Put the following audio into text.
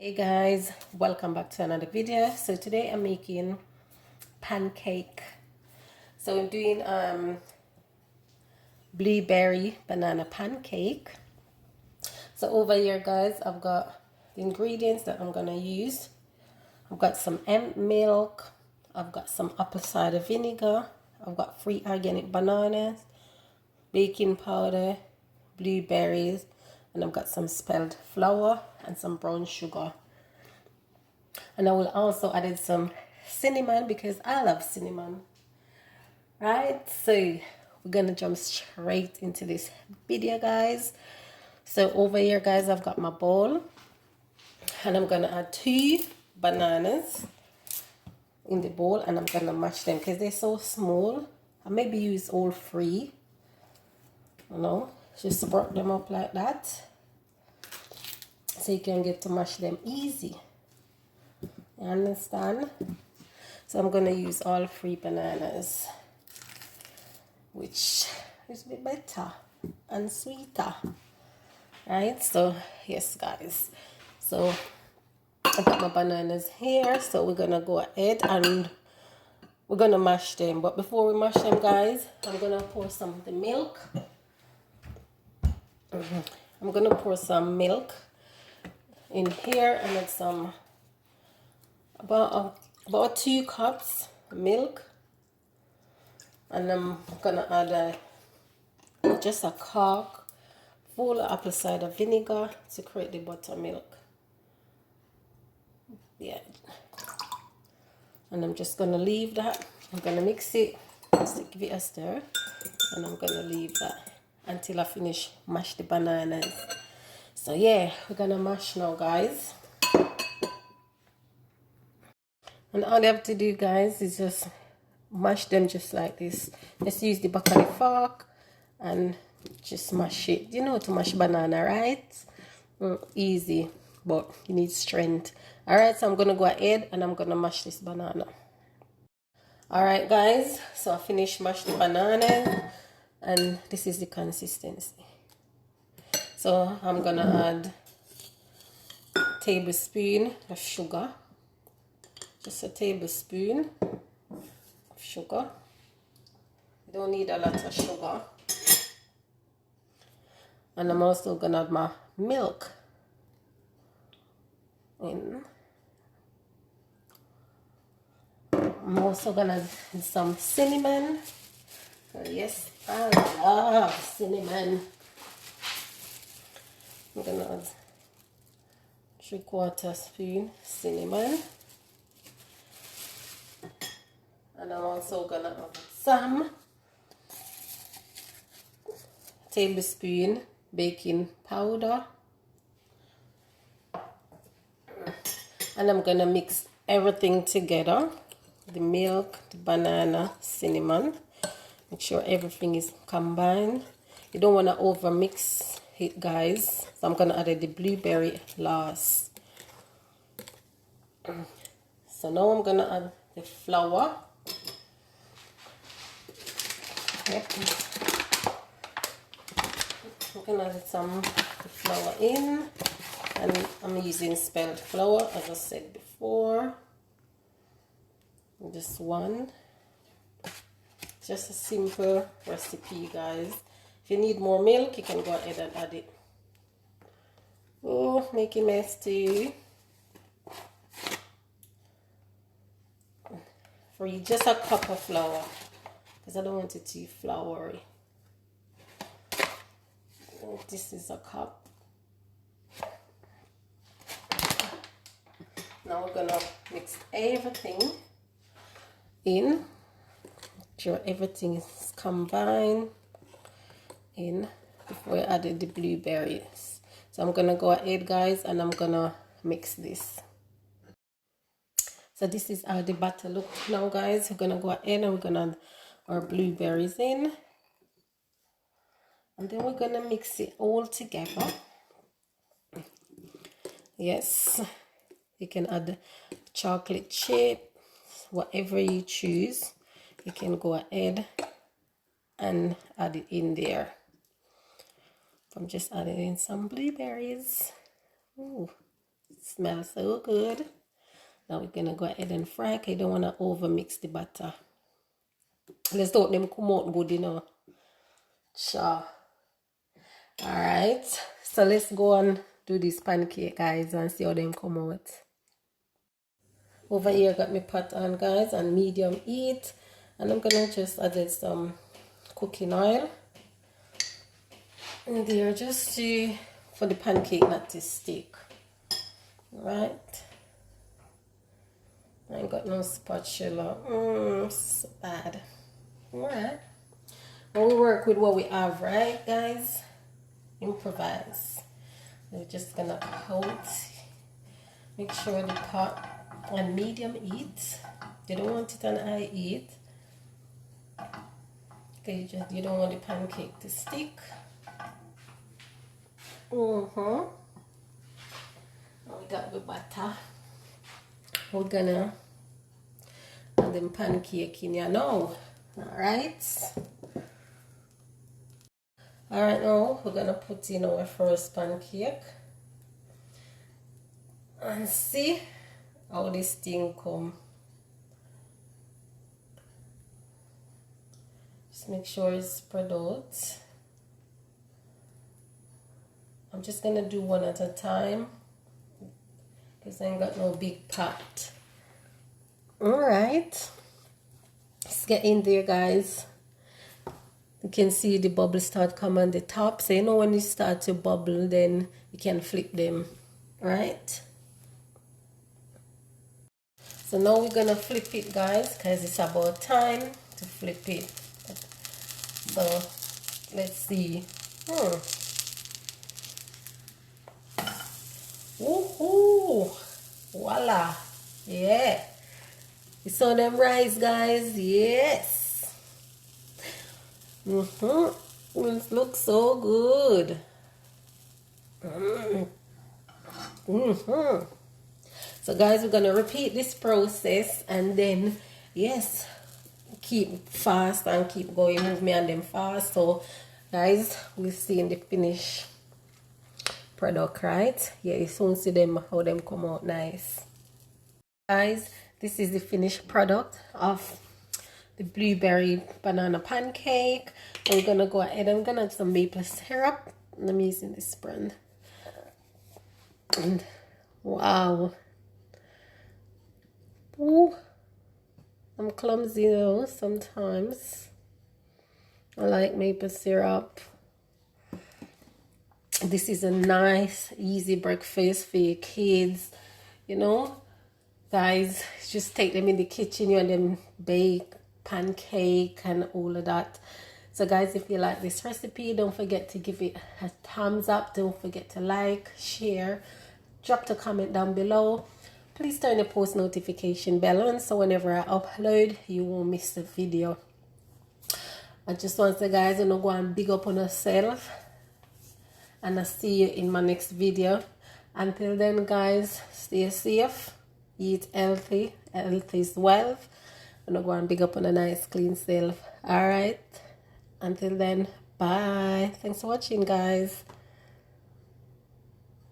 Hey guys, welcome back to another video. So today I'm making pancake. So I'm doing blueberry banana pancake. So over here guys, I've got the ingredients that I'm gonna use. I've got some hemp milk, I've got some apple cider vinegar, I've got 3 organic bananas, baking powder, blueberries, and I've got some spelt flour and some brown sugar. And I will also add some cinnamon because I love cinnamon. Right? So we're gonna jump straight into this video guys. So over here guys, I've got my bowl and I'm gonna add 2 bananas in the bowl and I'm gonna mash them because they're so small. I maybe use all 3. Just break them up like that so you can get to mash them easy. You understand? So I'm gonna use all 3 bananas, which is a bit better and sweeter, right? So yes guys, so I've got my bananas here, so we're gonna go ahead and we're gonna mash them. But before we mash them guys, I'm gonna pour some of the milk. I'm gonna pour some milk in here and add some about 2 cups milk, and I'm gonna add just a cork full of apple cider vinegar to create the buttermilk. Yeah, and I'm just gonna leave that. I'm gonna mix it, just to give it a stir, and I'm gonna leave that until I finish mash the bananas. So yeah, we're gonna mash now guys. And all you have to do guys is just mash them just like this. Just use the back of the fork and just mash it. You know to mash banana, right? Easy, but you need strength. Alright, so I'm gonna go ahead and I'm gonna mash this banana. Alright guys, so I finished mash the banana and this is the consistency. So I'm gonna add a tablespoon of sugar. Just a tablespoon of sugar. You don't need a lot of sugar. And I'm also gonna add my milk in. I'm also gonna add some cinnamon. Yes, I love cinnamon. I'm gonna add 3/4 spoon cinnamon. And I'm also gonna add some tablespoon baking powder. And I'm gonna mix everything together. The milk, the banana, cinnamon. Make sure everything is combined. You don't wanna over mix it guys. So I'm gonna add the blueberry last. So now I'm gonna add the flour. Yep. I'm gonna add some of the flour in, and I'm using spelt flour as I said before. Just one. Just a simple recipe guys. If you need more milk, you can go ahead and add it. Oh, make a mess too. For you, just a cup of flour because I don't want it too floury. This is a cup. Now we're gonna mix everything in. Make sure everything is combined in before I add the blueberries. So I'm gonna go ahead guys and I'm gonna mix this. So this is how the batter looks now guys. We're gonna go ahead and we're gonna add our blueberries in. And then we're gonna mix it all together. Yes, you can add chocolate chip, whatever you choose. You can go ahead and add it in there. I'm just adding in some blueberries. Ooh, smells so good. Now we're gonna go ahead and fry. I don't want to over mix the butter. Let's hope them come out good, you know. Sure. Alright. So let's go and do this pancake, guys, and see how them come out. Over here, I got my pot on, guys, and medium heat. And I'm gonna just add some cooking oil. And there, just for the pancake not to stick. Right. I ain't got no spatula. So bad. Alright. Well, we work with what we have, right, guys? Improvise. We're just gonna hold. Make sure the pot on medium heat. You don't want it on high heat. Okay, you don't want the pancake to stick. Now we got the butter. We're gonna add them pancake in here now. Alright. Alright, now we're gonna put in our first pancake. And see how this thing come. Just make sure it's spread out. I'm just gonna do one at a time because I ain't got no big pot. Alright. Let's get in there, guys. You can see the bubbles start come on the top. So you know when you start to bubble, then you can flip them. Right? So now we're gonna flip it, guys, because it's about time to flip it. So let's see. Woohoo! Voila! Yeah! You saw them rise, guys? Yes! It looks so good. So guys, we're gonna repeat this process and then yes, keep fast and keep going. Move me and them fast. So guys, we'll see in the finished product, right? Yeah, you soon see them how them come out nice. Guys, this is the finished product of the blueberry banana pancake. And we're gonna go ahead. I'm gonna add some maple syrup. I'm using this brand. And wow. Ooh, I'm clumsy though sometimes. I like maple syrup. This is a nice, easy breakfast for your kids. You know, guys, just take them in the kitchen, you and them bake pancake and all of that. So guys, if you like this recipe, don't forget to give it a thumbs up. Don't forget to like, share, drop a comment down below. Please turn the post notification bell on so whenever I upload, you won't miss the video. I just want to say, guys, you know, go and big up on yourself. And I'll see you in my next video. Until then, guys, stay safe, eat healthy. Health is wealth. I'm going to go and big up on a nice, clean self. Alright. Until then, bye. Thanks for watching, guys.